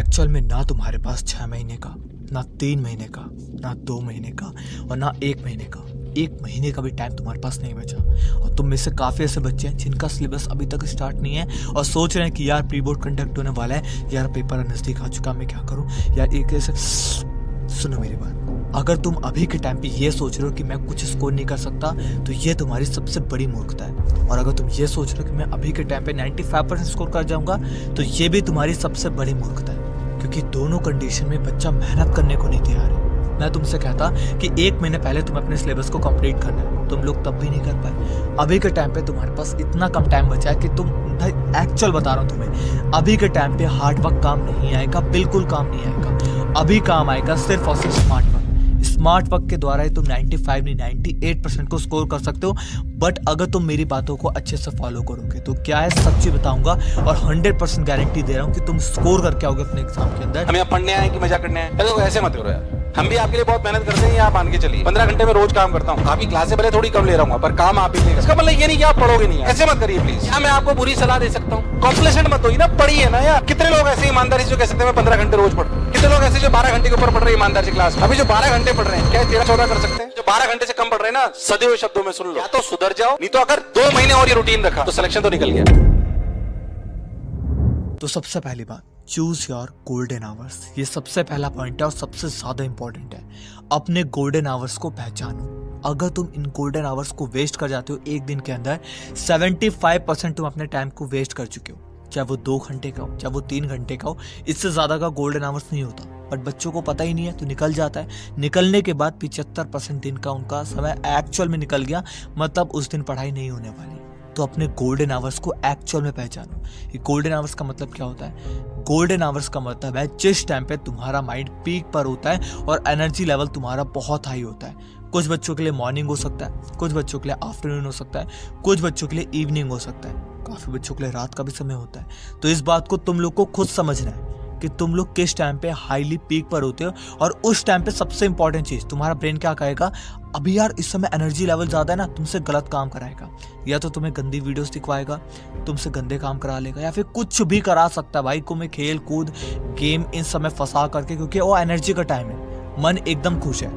Actual में ना तुम्हारे पास 6 महीने का, ना 3 महीने का, ना 2 महीने का और ना 1 महीने का, 1 महीने का भी टाइम तुम्हारे पास नहीं बचा। और तुम में से काफ़ी ऐसे बच्चे हैं जिनका सिलेबस अभी तक स्टार्ट नहीं है और सोच रहे हैं कि यार प्री बोर्ड कंडक्ट होने वाला है, यार पेपर नज़दीक आ चुका, मैं क्या करूँ यार। एक ऐसे सुनो मेरी बात, अगर तुम अभी के टाइम पे ये सोच रहे हो कि मैं कुछ स्कोर नहीं कर सकता तो ये तुम्हारी सबसे बड़ी मूर्खता है। और अगर तुम ये सोच रहे हो कि मैं अभी के टाइम पे 95% स्कोर कर जाऊंगा तो ये भी तुम्हारी सबसे बड़ी मूर्खता है, क्योंकि दोनों कंडीशन में बच्चा मेहनत करने को नहीं तैयार है। मैं तुमसे कहता कि 1 महीने पहले तुम अपने सिलेबस को कंप्लीट करना है, तुम लोग तब भी नहीं कर पाए। अभी के टाइम पे तुम्हारे पास इतना कम टाइम बचा है कि तुम भाई एक्चुअल बता रहा हूँ तुम्हें, अभी के टाइम पे हार्ड वर्क काम नहीं आएगा, बिल्कुल काम नहीं आएगा। अभी काम आएगा सिर्फ और सिर्फ स्मार्ट वर्क। स्मार्ट वर्क के द्वारा ही तुम 95 नहीं 98% को स्कोर कर सकते हो। बट अगर तुम मेरी बातों को अच्छे से फॉलो करोगे तो क्या है, सच्ची बताऊंगा और 100% गारंटी दे रहा हूँ कि तुम स्कोर करके आओगे अपने एग्जाम के अंदर। हम यहाँ पढ़ने आए कि मजा करने आए, तो ऐसे मत करो यार। हम भी आपके लिए बहुत मेहनत करते हैं, आप मान के चलिए 15 घंटे में रोज काम करता हूँ। आपकी क्लासें भले थोड़ी कम ले रहा हूँ पर काम आप ही लेंगे, इसका मतलब ये नहीं कि आप पढ़ोगे नहीं, ऐसे मत करिए प्लीज। क्या मैं आपको बुरी सलाह दे सकता हूँ? कॉम्प्लेसेंट मत होइए ना, पढ़िए ना यार। कितने लोग ऐसे ईमानदारी से जो कह सकते हैं मैं 15 घंटे रोज पढ़ता हूँ, कितने लोग ऐसे जो 12 घंटे के ऊपर पढ़ रहे हैं ईमानदारी से क्लास। अभी जो 12 घंटे पढ़ रहे हैं क्या 13-14 कर सकते हैं? जो 12 घंटे से कम पढ़ रहे हैं ना, सदे हुए शब्दों में सुन लो, या तो सुधर जाओ, नहीं तो अगर 2 महीने और ये रूटीन रखा तो सिलेक्शन तो निकल गया। तो सबसे पहली बात, चूज योर गोल्डन आवर्स। ये सबसे पहला पॉइंट है और सबसे ज्यादा इंपॉर्टेंट है। अपने गोल्डन आवर्स को पहचानो। अगर तुम इन गोल्डन आवर्स को वेस्ट कर जाते हो एक दिन के अंदर, 75% तुम अपने टाइम को वेस्ट कर चुके हो। चाहे वो 2 घंटे का हो, चाहे वो 3 घंटे का हो, इससे ज्यादा का गोल्डन आवर्स नहीं होता। बट बच्चों को पता ही नहीं है तो निकल जाता है। निकलने के बाद 75% दिन का उनका समय एक्चुअल में निकल गया, मतलब उस दिन पढ़ाई नहीं होने वाली। तो अपने गोल्डन आवर्स को एक्चुअल में पहचानो। ये गोल्डन आवर्स का मतलब क्या होता है? गोल्डन आवर्स का मतलब है जिस टाइम पे तुम्हारा माइंड पीक पर होता है और एनर्जी लेवल तुम्हारा बहुत हाई होता है। कुछ बच्चों के लिए मॉर्निंग हो सकता है, कुछ बच्चों के लिए आफ्टरनून हो सकता है, कुछ बच्चों के लिए इवनिंग हो सकता है, काफी बच्चों के लिए रात का भी समय होता है। तो इस बात को तुम लोग को खुद समझना है कि तुम लोग किस टाइम पे हाईली पीक पर होते हो। और उस टाइम पे सबसे इंपॉर्टेंट चीज, तुम्हारा ब्रेन क्या कहेगा, अभी यार इस समय एनर्जी लेवल ज्यादा है ना, तुमसे गलत काम कराएगा। या तो तुम्हें गंदी वीडियोस दिखवाएगा, तुमसे गंदे काम करा लेगा, या फिर कुछ भी करा सकता है भाई को, मैं खेल कूद गेम इन समय फंसा करके, क्योंकि वो एनर्जी का टाइम है, मन एकदम खुश है।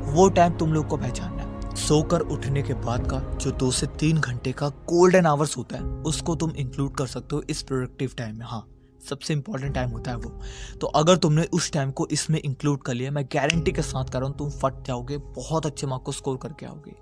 वो टाइम तुम लोग को पहचानना है। सोकर उठने के बाद का जो 2 से 3 घंटे का गोल्डन आवर्स होता है, उसको तुम इंक्लूड कर सकते हो इस प्रोडक्टिव टाइम में। हाँ, सबसे इंपॉर्टेंट टाइम होता है वो। तो अगर तुमने उस टाइम को इसमें इंक्लूड कर लिया, मैं गारंटी के साथ कर रहा हूँ, तुम फट जाओगे, बहुत अच्छे मार्क को स्कोर करके आओगे।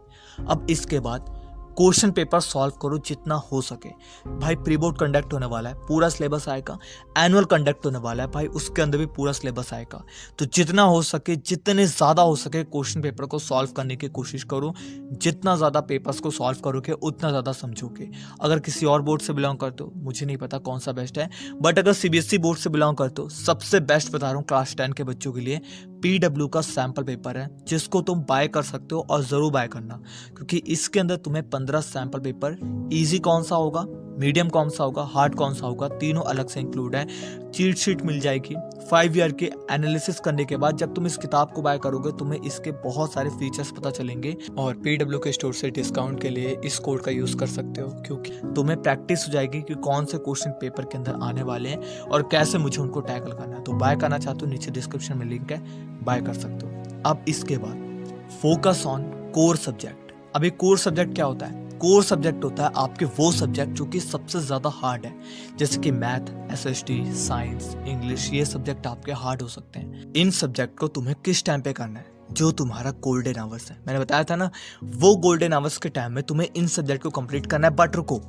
अब इसके बाद क्वेश्चन पेपर सॉल्व करो जितना हो सके। भाई प्री बोर्ड कंडक्ट होने वाला है, पूरा सिलेबस आएगा। एनुअल कंडक्ट होने वाला है भाई, उसके अंदर भी पूरा सिलेबस आएगा। तो जितना हो सके, जितने ज़्यादा हो सके क्वेश्चन पेपर को सॉल्व करने की कोशिश करो। जितना ज़्यादा पेपर्स को सॉल्व करोगे उतना ज़्यादा समझोगे। अगर किसी और बोर्ड से बिलोंग करते हो, मुझे नहीं पता कौन सा बेस्ट है, बट अगर सीबीएसई बोर्ड से बिलोंग करते हो, सबसे बेस्ट बता रहा हूँ क्लास 10 के बच्चों के लिए PW का सैम्पल पेपर है, जिसको तुम बाय कर सकते हो और ज़रूर बाय करना, क्योंकि इसके अंदर तुम्हें 15 सैम्पल पेपर, इजी कौन सा होगा, मीडियम कौन सा होगा, हार्ड कौन सा होगा, तीनों अलग से इंक्लूड है। चीट शीट मिल जाएगी। 5 ईयर के एनालिसिस करने के बाद जब तुम इस किताब को बाय करोगे, तुम्हें इसके बहुत सारे फीचर्स पता चलेंगे। और PW के स्टोर से डिस्काउंट के लिए इस कोड का यूज़ कर सकते हो, क्योंकि तुम्हें प्रैक्टिस हो जाएगी कि कौन से क्वेश्चन पेपर के अंदर आने वाले हैं और कैसे मुझे उनको टैकल करना है। तो बाय करना चाहते हो, नीचे डिस्क्रिप्शन में लिंक है, बाय कर सकते हो। अब इसके बाद फोकस ऑन कोर सब्जेक्ट। अभी कोर सब्जेक्ट क्या होता है? कोर सब्जेक्ट होता है आपके वो सब्जेक्ट जो कि सबसे ज्यादा हार्ड है, जैसे कि मैथ, SST, साइंस, इंग्लिश। ये सब्जेक्ट आपके हार्ड हो सकते हैं। इन सब्जेक्ट को तुम्हें किस टाइम पे करना है? जो तुम्हारा गोल्डन आवर्स है, मैंने बताया था ना, वो गोल्डन आवर्स के टाइम में तुम्हें इन सब्जेक्ट को कंप्लीट करना है। बट रुको,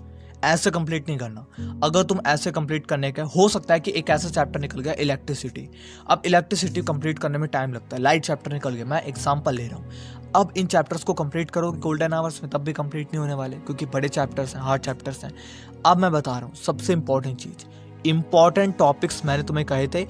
ऐसे कंप्लीट नहीं करना। अगर तुम ऐसे कंप्लीट करने का, हो सकता है कि एक ऐसा चैप्टर निकल गया इलेक्ट्रिसिटी। अब इलेक्ट्रिसिटी कंप्लीट करने में टाइम लगता है, लाइट चैप्टर निकल गया, मैं एग्जांपल ले रहा हूँ। अब इन चैप्टर्स को कंप्लीट करोगे गोल्डन आवर्स में, तब भी कंप्लीट नहीं होने वाले, क्योंकि बड़े चैप्टर्स हैं, हार्ड चैप्टर्स हैं। अब मैं बता रहा हूँ सबसे इंपॉर्टेंट चीज, इंपॉर्टेंट टॉपिक्स मैंने तुम्हें कहे थे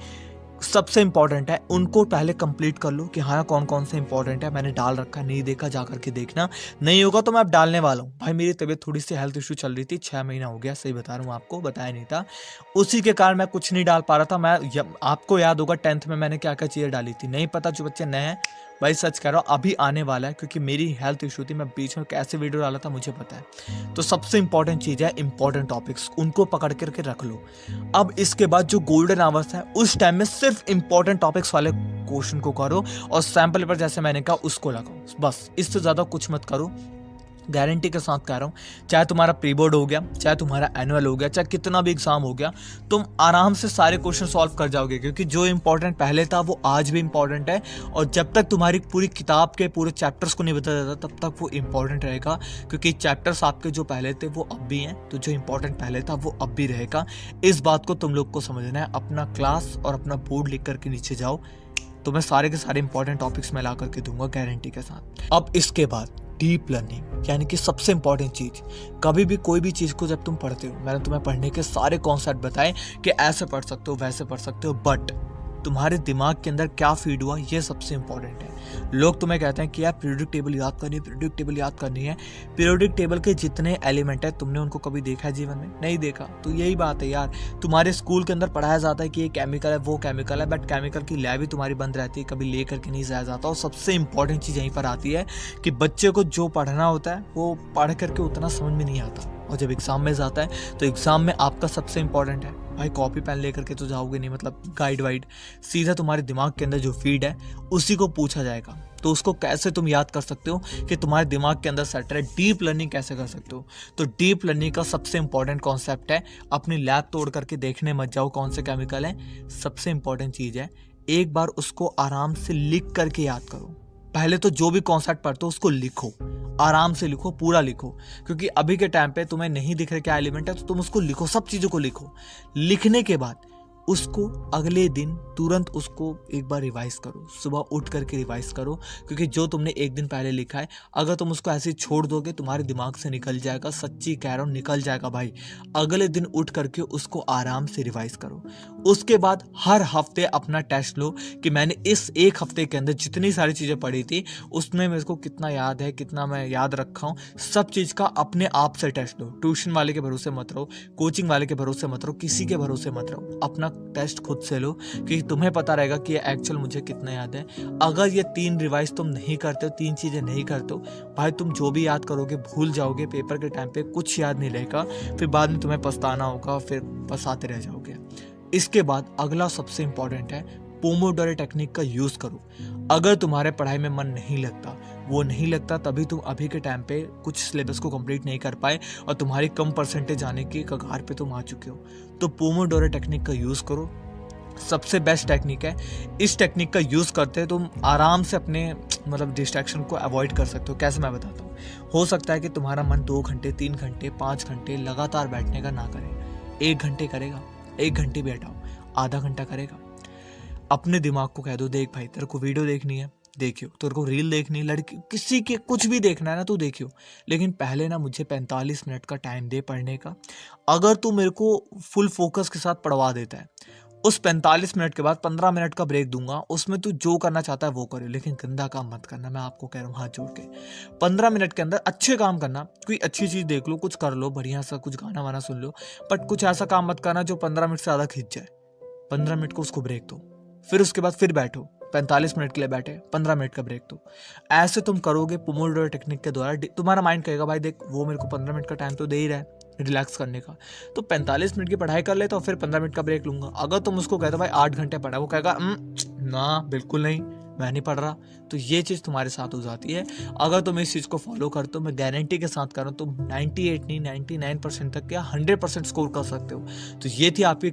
सबसे इंपॉर्टेंट है, उनको पहले कंप्लीट कर लो कि हाँ कौन कौन से इंपॉर्टेंट है। मैंने डाल रखा, नहीं देखा जा करके देखना, नहीं होगा तो मैं अब डालने वाला हूँ। भाई मेरी तबीयत थोड़ी सी हेल्थ इशू चल रही थी, 6 महीना हो गया, सही बता रहा हूँ आपको, बताया नहीं था, उसी के कारण मैं कुछ नहीं डाल पा रहा था। मैं आपको याद होगा 10th में मैंने क्या क्या चीज़ें डाली थी, नहीं पता जो बच्चे नए हैं भाई सच कह रहा हूँ, अभी आने वाला है, क्योंकि मेरी हेल्थ इशू थी, मैं बीच में कैसे वीडियो डाला था मुझे पता है। तो सबसे इंपॉर्टेंट चीज़ है इंपॉर्टेंट टॉपिक्स, उनको पकड़ करके रख लो। अब इसके बाद जो गोल्डन आवर्स है उस टाइम में सिर्फ इंपॉर्टेंट टॉपिक्स वाले क्वेश्चन को करो और सैम्पल पेपर जैसे मैंने कहा उसको लगाओ, बस इससे ज़्यादा कुछ मत करो। गारंटी के साथ कह रहा हूँ, चाहे तुम्हारा प्री बोर्ड हो गया, चाहे तुम्हारा एनुअल हो गया, चाहे कितना भी एग्जाम हो गया, तुम आराम से सारे क्वेश्चन सॉल्व कर जाओगे, क्योंकि जो इंपॉर्टेंट पहले था वो आज भी इंपॉर्टेंट है। और जब तक तुम्हारी पूरी किताब के पूरे चैप्टर्स को नहीं बता देता तब तक वो इंपॉर्टेंट रहेगा, क्योंकि चैप्टर्स आपके जो पहले थे वो अब भी हैं, तो जो इंपॉर्टेंट पहले था वो अब भी रहेगा। इस बात को तुम लोग को समझना है। अपना क्लास और अपना बोर्ड लिख करके नीचे जाओ, तो मैं सारे के सारे इंपॉर्टेंट टॉपिक्स में ला करके दूंगा गारंटी के साथ। अब इसके बाद डीप लर्निंग, यानी कि सबसे इंपॉर्टेंट चीज। कभी भी कोई भी चीज को जब तुम पढ़ते हो, मैंने तुम्हें पढ़ने के सारे कॉन्सेप्ट बताए कि ऐसे पढ़ सकते हो, वैसे पढ़ सकते हो, बट तुम्हारे दिमाग के अंदर क्या फीड हुआ ये सबसे इंपॉर्टेंट है। लोग तुम्हें कहते हैं कि यार पीरियोडिक टेबल याद करनी है, पीरियोडिक टेबल याद करनी है। पीरियोडिक टेबल के जितने एलिमेंट है तुमने उनको कभी देखा है जीवन में? नहीं देखा। तो यही बात है यार, तुम्हारे स्कूल के अंदर पढ़ाया जाता है कि ये केमिकल है, वो केमिकल है, बट केमिकल की लैब ही तुम्हारी बंद रहती है, कभी ले करके नहीं जाया जाता। और सबसे इंपॉर्टेंट चीज़ यहीं पर आती है कि बच्चे को जो पढ़ना होता है वो पढ़ करके उतना समझ में नहीं आता, और जब एग्जाम में जाता है तो एग्जाम में आपका सबसे इंपॉर्टेंट है भाई, कॉपी पेन लेकर के तो जाओगे नहीं, मतलब गाइड वाइड, सीधा तुम्हारे दिमाग के अंदर जो फीड है उसी को पूछा जाएगा। तो उसको कैसे तुम याद कर सकते हो कि तुम्हारे दिमाग के अंदर सेट है। डीप लर्निंग कैसे कर सकते हो? तो डीप लर्निंग का सबसे इंपॉर्टेंट कॉन्सेप्ट है, अपनी लैब तोड़ करके देखने मत जाओ कौन से केमिकल है। सबसे इंपॉर्टेंट चीज़ है, एक बार उसको आराम से लिख करके याद करो। पहले तो जो भी कॉन्सेप्ट पढ़ते हो उसको लिखो, आराम से लिखो, पूरा लिखो, क्योंकि अभी के टाइम पे तुम्हें नहीं दिख रहा क्या एलिमेंट है, तो तुम उसको लिखो, सब चीज़ों को लिखो। लिखने के बाद उसको अगले दिन तुरंत उसको एक बार रिवाइज करो, सुबह उठ करके रिवाइज करो, क्योंकि जो तुमने एक दिन पहले लिखा है अगर तुम उसको ऐसे ही छोड़ दोगे तुम्हारे दिमाग से निकल जाएगा। सच्ची कह रहा हूँ, निकल जाएगा भाई। अगले दिन उठ करके उसको आराम से रिवाइज करो। उसके बाद हर हफ्ते अपना टेस्ट लो कि मैंने इस एक हफ्ते के अंदर जितनी सारी चीज़ें पढ़ी थी उसमें मेरे को कितना याद है, कितना मैं याद रखा हूँ, सब चीज़ का अपने आप से टेस्ट लो। ट्यूशन वाले के भरोसे मत रहो, कोचिंग वाले के भरोसे मत रहो, किसी के भरोसे मत रहो, अपना टेस्ट खुद से लो, कि तुम्हें पता रहेगा कि ये एक्चुअल मुझे कितना याद है। अगर ये 3 रिवाइज तुम नहीं करते हो, 3 चीज़ें नहीं करते हो, भाई तुम जो भी याद करोगे भूल जाओगे, पेपर के टाइम पे कुछ याद नहीं रहेगा, फिर बाद में तुम्हें पछताना होगा, फिर पछताते रह जाओगे। इसके बाद अगला सबसे इंपॉर्टेंट है, पोमोडोरो टेक्निक का यूज़ करो। अगर तुम्हारे पढ़ाई में मन नहीं लगता, वो नहीं लगता तभी तुम अभी के टाइम पे कुछ सिलेबस को कंप्लीट नहीं कर पाए और तुम्हारी कम परसेंटेज आने की कगार पे तुम आ चुके हो, तो पोमोडोरो टेक्निक का यूज़ करो। सबसे बेस्ट टेक्निक है। इस टेक्निक का यूज़ करते तुम आराम से अपने मतलब डिस्ट्रैक्शन को अवॉइड कर सकते हो। कैसे, मैं बताता हूँ। हो सकता है कि तुम्हारा मन 2 घंटे, 3 घंटे, 5 घंटे लगातार बैठने का ना करे, 1 घंटे करेगा, 1 घंटे भी हटाओ, आधा घंटा करेगा। अपने दिमाग को कह दो, देख भाई तेरे को वीडियो देखनी है, देखियो, तेरे को रील देखनी है, लड़की किसी के कुछ भी देखना है ना, तू देखियो, लेकिन पहले ना मुझे 45 मिनट का टाइम दे पढ़ने का। अगर तू मेरे को फुल फोकस के साथ पढ़वा देता है, उस 45 मिनट के बाद 15 मिनट का ब्रेक दूंगा, उसमें तू जो करना चाहता है वो करे, लेकिन गंदा काम मत करना, मैं आपको कह रहा हूँ हाथ जोड़ के। 15 मिनट के अंदर अच्छे काम करना, कोई अच्छी चीज़ देख लो, कुछ कर लो, बढ़िया सा कुछ गाना वाना सुन लो, बट कुछ ऐसा काम मत करना जो 15 मिनट से ज़्यादा खींच जाए। 15 मिनट को उसको ब्रेक दो, फिर उसके बाद फिर बैठो, 45 मिनट के लिए बैठे, 15 मिनट का ब्रेक दो। ऐसे तुम करोगे पोमोडोरो टेक्निक के द्वारा, तुम्हारा माइंड कहेगा भाई देख वो मेरे को 15 मिनट का टाइम तो दे ही रहा है रिलैक्स करने का, तो 45 मिनट की पढ़ाई कर ले तो फिर 15 मिनट का ब्रेक लूंगा। अगर तुम उसको कहते हो भाई 8 घंटे पढ़ा, वो कहेगा ना बिल्कुल नहीं, मैं नहीं पढ़ रहा। तो ये चीज़ तुम्हारे साथ हो जाती है। अगर तुम इस चीज़ को फॉलो करते हो, मैं गारंटी के साथ कर रहा हूँ, तुम 98 नहीं 99% तक या 100% स्कोर कर सकते हो। तो ये थी आपकी